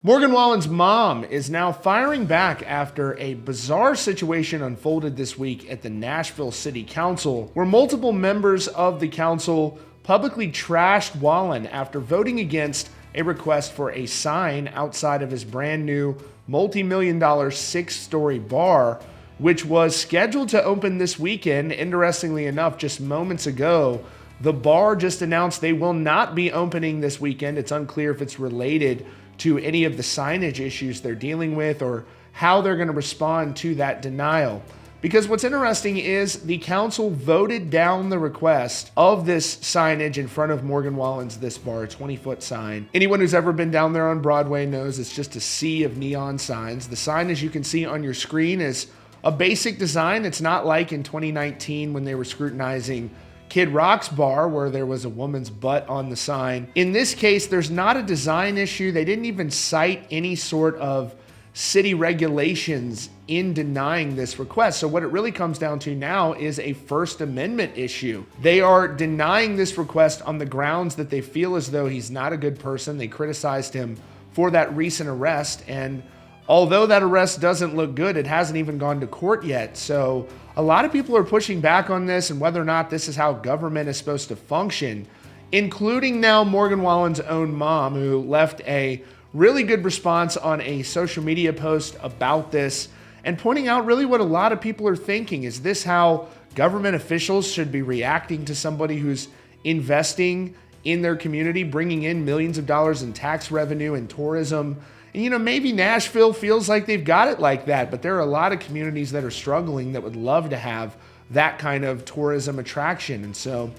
Morgan Wallen's mom is now firing back after a bizarre situation unfolded this week at the Nashville City Council, where multiple members of the council publicly trashed Wallen after voting against a request for a sign outside of his brand new multi-million-dollar 6-story bar, which was scheduled to open this weekend. Interestingly enough, just moments ago, the bar just announced they will not be opening this weekend. It's unclear if it's related to any of the signage issues they're dealing with or how they're going to respond to that denial. Because what's interesting is the council voted down the request of this signage in front of Morgan Wallen's This Bar, a 20-foot sign. Anyone who's ever been down there on Broadway knows it's just a sea of neon signs. The sign, as you can see on your screen, is a basic design. It's not like in 2019 when they were scrutinizing Kid Rock's bar, where there was a woman's butt on the sign. In this case, there's not a design issue. They didn't even cite any sort of city regulations in denying this request. So what it really comes down to now is a First Amendment issue. They are denying this request on the grounds that they feel as though he's not a good person. They criticized him for that recent arrest, and although that arrest doesn't look good, it hasn't even gone to court yet. So a lot of people are pushing back on this and whether or not this is how government is supposed to function, including now Morgan Wallen's own mom, who left a really good response on a social media post about this and pointing out really what a lot of people are thinking. Is this how government officials should be reacting to somebody who's investing in their community, bringing in millions of dollars in tax revenue and tourism? And, maybe Nashville feels like they've got it like that, but there are a lot of communities that are struggling that would love to have that kind of tourism attraction. And so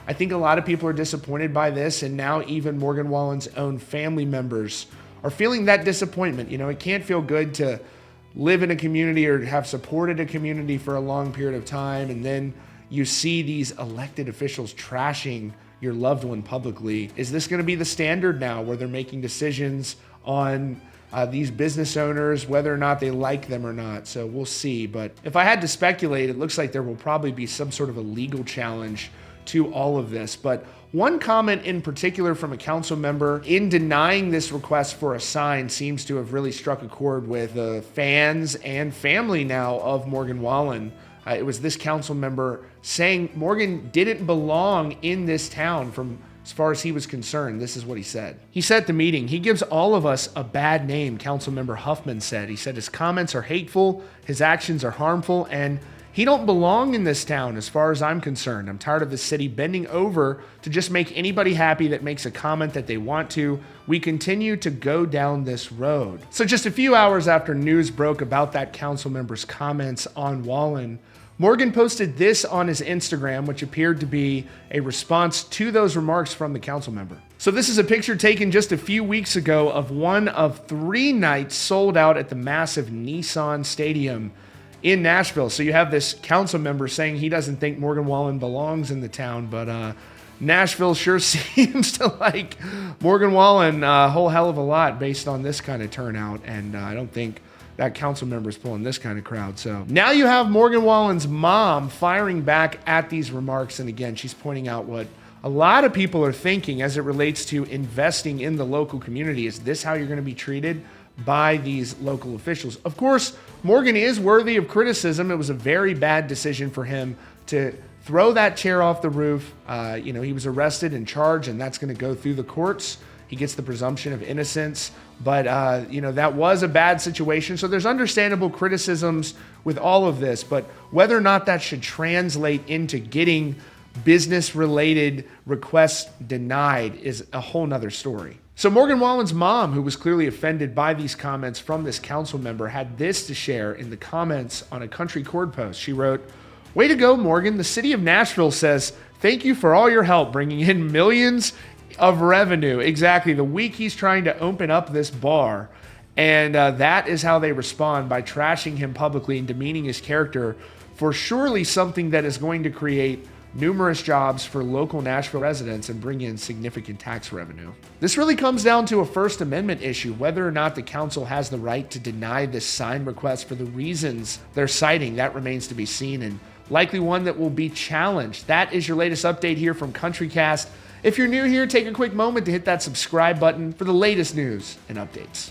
I think a lot of people are disappointed by this, and now even Morgan Wallen's own family members are feeling that disappointment. It can't feel good to live in a community or have supported a community for a long period of time, and then you see these elected officials trashing your loved one publicly. Is this going to be the standard now, where they're making decisions on these business owners, whether or not they like them or not? So we'll see. But if I had to speculate, it looks like there will probably be some sort of a legal challenge to all of this. But one comment in particular from a council member in denying this request for a sign seems to have really struck a chord with the fans and family now of Morgan Wallen. It was this council member saying Morgan didn't belong in this town from as far as he was concerned. This is what he said. He said at the meeting, "He gives all of us a bad name," Councilmember Huffman said. He said his comments are hateful, his actions are harmful, and he don't belong in this town as far as I'm concerned. I'm tired of the city bending over to just make anybody happy that makes a comment that they want to. We continue to go down this road. So just a few hours after news broke about that council member's comments on Wallen, Morgan posted this on his Instagram, which appeared to be a response to those remarks from the council member. So this is a picture taken just a few weeks ago of one of 3 nights sold out at the massive Nissan Stadium in Nashville. So you have this council member saying he doesn't think Morgan Wallen belongs in the town, but Nashville sure seems to like Morgan Wallen a whole hell of a lot based on this kind of turnout, and I don't think that council member is pulling this kind of crowd. So now you have Morgan Wallen's mom firing back at these remarks. And again, she's pointing out what a lot of people are thinking as it relates to investing in the local community. Is this how you're going to be treated by these local officials? Of course, Morgan is worthy of criticism. It was a very bad decision for him to throw that chair off the roof. He was arrested and charged, and that's going to go through the courts. He gets the presumption of innocence, but that was a bad situation. So there's understandable criticisms with all of this, but whether or not that should translate into getting business-related requests denied is a whole nother story. So Morgan Wallen's mom, who was clearly offended by these comments from this council member, had this to share in the comments on a Country Chord post. She wrote, "Way to go, Morgan. The city of Nashville says, thank you for all your help bringing in millions of revenue." Exactly. The week he's trying to open up this bar. And that is how they respond, by trashing him publicly and demeaning his character for surely something that is going to create numerous jobs for local Nashville residents and bring in significant tax revenue. This really comes down to a First Amendment issue, whether or not the council has the right to deny this sign request for the reasons they're citing. That remains to be seen, and likely one that will be challenged. That is your latest update here from CountryCast. If you're new here, take a quick moment to hit that subscribe button for the latest news and updates.